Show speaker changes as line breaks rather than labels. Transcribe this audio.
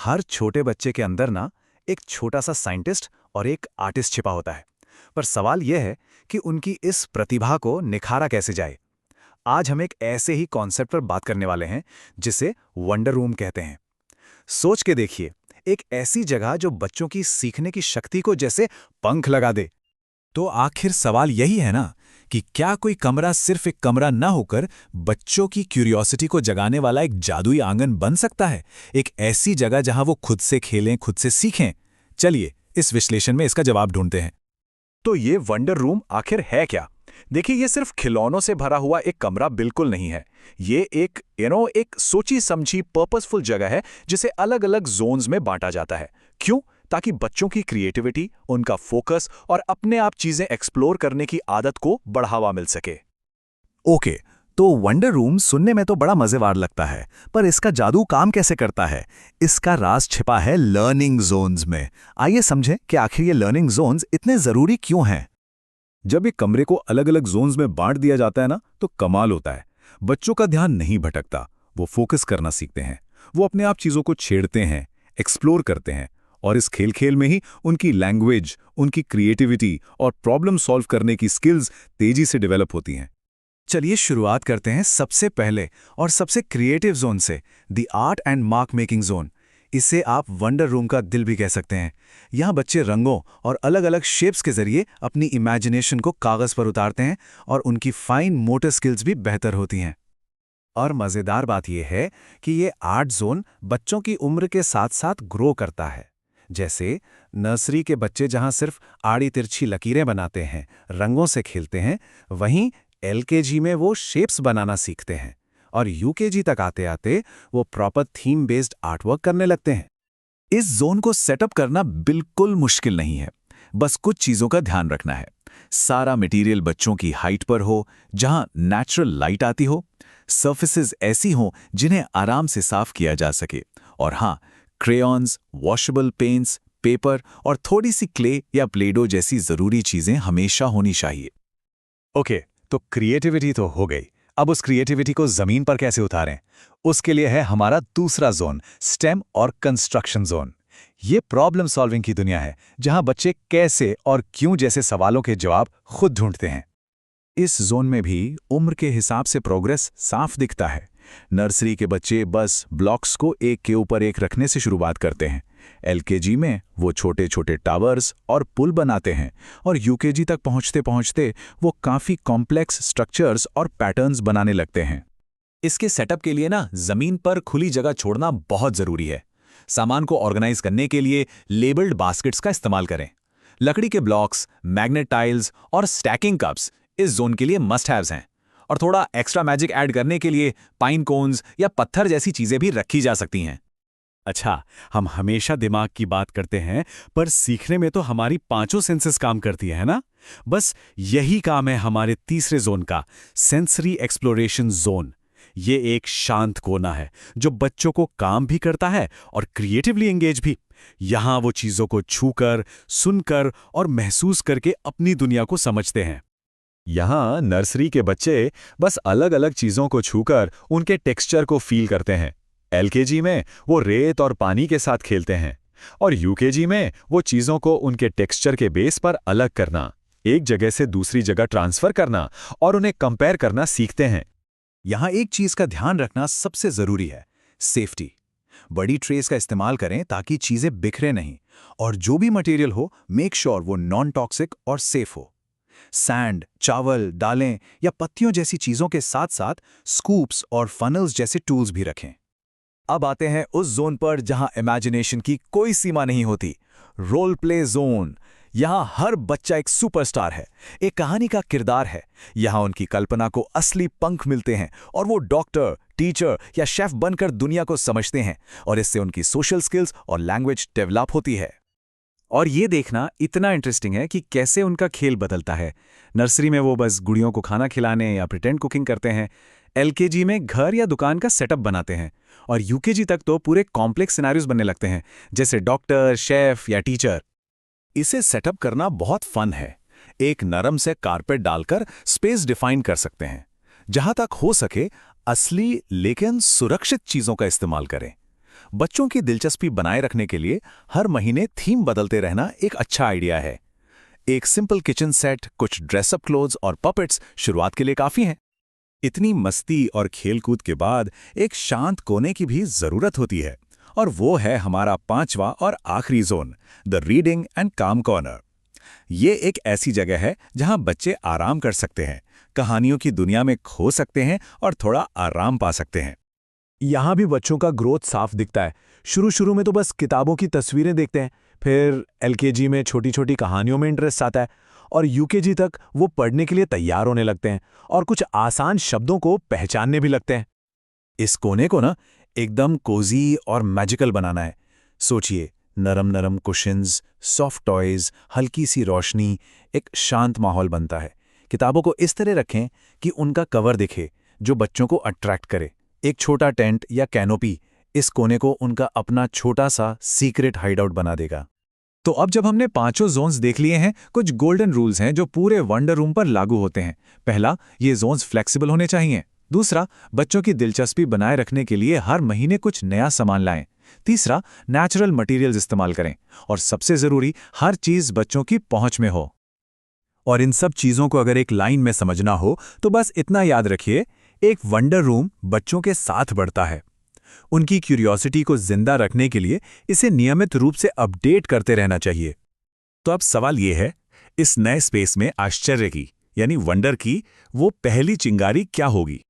हर छोटे बच्चे के अंदर ना एक छोटा सा साइंटिस्ट और एक आर्टिस्ट छिपा होता है। पर सवाल यह है कि उनकी इस प्रतिभा को निखारा कैसे जाए। आज हम एक ऐसे ही कॉन्सेप्ट पर बात करने वाले हैं जिसे वंडर रूम कहते हैं। सोच के देखिए, एक ऐसी जगह जो बच्चों की सीखने की शक्ति को जैसे पंख लगा दे। तो आखिर सवाल यही है ना कि क्या कोई कमरा सिर्फ एक कमरा न होकर बच्चों की क्यूरियोसिटी को जगाने वाला एक जादुई आंगन बन सकता है, एक ऐसी जगह जहां वो खुद से खेलें, खुद से सीखें। चलिए इस विश्लेषण में इसका जवाब ढूंढते हैं। तो ये वंडर रूम आखिर है क्या? देखिए, ये सिर्फ खिलौनों से भरा हुआ एक कमरा बिल्कुल नहीं है। ये एक सोची समझी पर्पसफुल जगह है जिसे अलग अलग जोन्स में बांटा जाता है। क्यों? ताकि बच्चों की क्रिएटिविटी, उनका फोकस और अपने आप चीजें एक्सप्लोर करने की आदत को बढ़ावा मिल सके। ओके, तो वंडर रूम सुनने में तो बड़ा मजेदार लगता है, पर इसका जादू काम कैसे करता है? इसका राज छिपा है लर्निंग जोन्स में। आइए समझें कि आखिर ये लर्निंग जोन्स इतने जरूरी क्यों हैं। जब एक कमरे को अलग अलग जोन्स में बांट दिया जाता है ना, तो कमाल होता है। बच्चों का ध्यान नहीं भटकता, वो फोकस करना सीखते हैं। वो अपने आप चीजों को छेड़ते हैं, एक्सप्लोर करते हैं, और इस खेल खेल में ही उनकी लैंग्वेज, उनकी क्रिएटिविटी और प्रॉब्लम सॉल्व करने की स्किल्स तेजी से डेवलप होती हैं। चलिए शुरुआत करते हैं सबसे पहले और सबसे क्रिएटिव जोन से, the art and mark making zone. इसे आप वंडर रूम का दिल भी कह सकते हैं। यहाँ बच्चे रंगों और अलग अलग शेप्स के जरिए अपनी इमेजिनेशन को कागज पर उतारते हैं और उनकी फाइन मोटर स्किल्स भी बेहतर होती हैं। और मज़ेदार बात यह है कि ये आर्ट जोन बच्चों की उम्र के साथ साथ ग्रो करता है। जैसे नर्सरी के बच्चे जहां सिर्फ आड़ी तिरछी लकीरें बनाते हैं, रंगों से खेलते हैं, वहीं एलकेजी में वो शेप्स बनाना सीखते हैं, और यूकेजी तक आते आते वो प्रॉपर थीम बेस्ड आर्टवर्क करने लगते हैं। इस जोन को सेटअप करना बिल्कुल मुश्किल नहीं है, बस कुछ चीज़ों का ध्यान रखना है। सारा मटेरियल बच्चों की हाइट पर हो, जहां नेचुरल लाइट आती हो, सर्फेसेस ऐसी हों जिन्हें आराम से साफ किया जा सके, और हाँ, क्रेयॉन्स, वॉशेबल पेंट्स, पेपर और थोड़ी सी क्ले या प्लेडो जैसी जरूरी चीजें हमेशा होनी चाहिए। ओके, तो क्रिएटिविटी तो हो गई। अब उस क्रिएटिविटी को जमीन पर कैसे उतारें? उसके लिए है हमारा दूसरा जोन, स्टेम और कंस्ट्रक्शन जोन। ये प्रॉब्लम सॉल्विंग की दुनिया है, जहां बच्चे कैसे और क्यों जैसे सवालों के जवाब खुद ढूंढते हैं। इस जोन में भी उम्र के हिसाब से प्रोग्रेस साफ दिखता है। नर्सरी के बच्चे बस ब्लॉक्स को एक के ऊपर एक रखने से शुरुआत करते हैं। एलकेजी में वो छोटे छोटे टावर्स और पुल बनाते हैं, और यूकेजी तक पहुंचते पहुंचते वो काफ़ी कॉम्प्लेक्स स्ट्रक्चर्स और पैटर्न्स बनाने लगते हैं। इसके सेटअप के लिए ना जमीन पर खुली जगह छोड़ना बहुत ज़रूरी है। सामान को ऑर्गेनाइज करने के लिए लेबल्ड बास्केट्स का इस्तेमाल करें। लकड़ी के ब्लॉक्स, मैग्नेट टाइल्स और स्टैकिंग कप्स इस जोन के लिए मस्ट हैव्स हैं। और थोड़ा एक्स्ट्रा मैजिक ऐड करने के लिए पाइन कोन्स या पत्थर जैसी चीजें भी रखी जा सकती हैं। अच्छा, हम हमेशा दिमाग की बात करते हैं, पर सीखने में तो हमारी पांचों सेंसेस काम करती है ना? बस यही काम है हमारे तीसरे जोन का, सेंसरी एक्सप्लोरेशन जोन। ये एक शांत कोना है जो बच्चों को काम भी करता है और क्रिएटिवली एंगेज भी। यहां वो चीजों को छूकर, सुनकर और महसूस करके अपनी दुनिया को समझते हैं। यहाँ नर्सरी के बच्चे बस अलग अलग चीजों को छूकर उनके टेक्सचर को फील करते हैं। एलकेजी में वो रेत और पानी के साथ खेलते हैं, और यूकेजी में वो चीजों को उनके टेक्सचर के बेस पर अलग करना, एक जगह से दूसरी जगह ट्रांसफर करना और उन्हें कंपेयर करना सीखते हैं। यहाँ एक चीज का ध्यान रखना सबसे जरूरी है, सेफ्टी। बड़ी ट्रेस का इस्तेमाल करें ताकि चीजें बिखरे नहीं, और जो भी मटेरियल हो मेक श्योर वो नॉन टॉक्सिक और सेफ हो। सैंड, चावल, दालें या पत्तियों जैसी चीजों के साथ साथ स्कूप्स और फनल्स जैसे टूल्स भी रखें। अब आते हैं उस जोन पर जहां इमेजिनेशन की कोई सीमा नहीं होती, रोल प्ले जोन। यहां हर बच्चा एक सुपरस्टार है, एक कहानी का किरदार है। यहां उनकी कल्पना को असली पंख मिलते हैं और वो डॉक्टर, टीचर या शेफ बनकर दुनिया को समझते हैं, और इससे उनकी सोशल स्किल्स और लैंग्वेज डेवलप होती है। और ये देखना इतना इंटरेस्टिंग है कि कैसे उनका खेल बदलता है। नर्सरी में वो बस गुड़ियों को खाना खिलाने या प्रिटेंड कुकिंग करते हैं, एलकेजी में घर या दुकान का सेटअप बनाते हैं, और यूकेजी तक तो पूरे कॉम्प्लेक्स सिनेरियोज बनने लगते हैं, जैसे डॉक्टर, शेफ या टीचर। इसे सेटअप करना बहुत फन है। एक नरम से कारपेट डालकर स्पेस डिफाइन कर सकते हैं। जहां तक हो सके असली लेकिन सुरक्षित चीजों का इस्तेमाल करें। बच्चों की दिलचस्पी बनाए रखने के लिए हर महीने थीम बदलते रहना एक अच्छा आइडिया है। एक सिंपल किचन सेट, कुछ ड्रेसअप क्लोथ्स और पपेट्स शुरुआत के लिए काफी हैं। इतनी मस्ती और खेलकूद के बाद एक शांत कोने की भी जरूरत होती है, और वो है हमारा 5वां और आखिरी जोन, द रीडिंग एंड काम कॉर्नर। ये एक ऐसी जगह है जहां बच्चे आराम कर सकते हैं, कहानियों की दुनिया में खो सकते हैं और थोड़ा आराम पा सकते हैं।
यहाँ भी बच्चों का ग्रोथ साफ दिखता है। शुरू शुरू में तो बस किताबों की तस्वीरें देखते हैं, फिर एलकेजी में छोटी छोटी कहानियों में इंटरेस्ट आता है, और यूकेजी तक वो पढ़ने के लिए तैयार होने लगते हैं और कुछ आसान शब्दों को पहचानने भी लगते हैं।
इस कोने को ना एकदम कोजी और मैजिकल बनाना है। सोचिए, नरम नरम कुशन्स, सॉफ्ट टॉयज, हल्की सी रोशनी, एक शांत माहौल बनता है। किताबों को इस तरह रखें कि उनका कवर दिखे, जो बच्चों को अट्रैक्ट करे। एक छोटा टेंट या कैनोपी इस कोने को उनका अपना छोटा सा सीक्रेट हाइडआउट बना देगा। तो अब जब हमने पांचों जोन्स देख लिए हैं, कुछ गोल्डन रूल्स हैं जो पूरे वंडर रूम पर लागू होते हैं। पहला, ये जोन्स फ्लेक्सिबल होने चाहिए। दूसरा, बच्चों की दिलचस्पी बनाए रखने के लिए हर महीने कुछ नया सामान लाएं। तीसरा, नेचुरल मटेरियल्स इस्तेमाल करें। और सबसे जरूरी, हर चीज बच्चों की पहुंच में हो। और इन सब चीजों को अगर एक लाइन में समझना हो तो बस इतना याद रखिए, एक वंडर रूम बच्चों के साथ बढ़ता है। उनकी क्यूरियोसिटी को जिंदा रखने के लिए इसे नियमित रूप से अपडेट करते रहना चाहिए। तो अब सवाल यह है, इस नए स्पेस में आश्चर्य की यानी वंडर की वो पहली चिंगारी क्या होगी?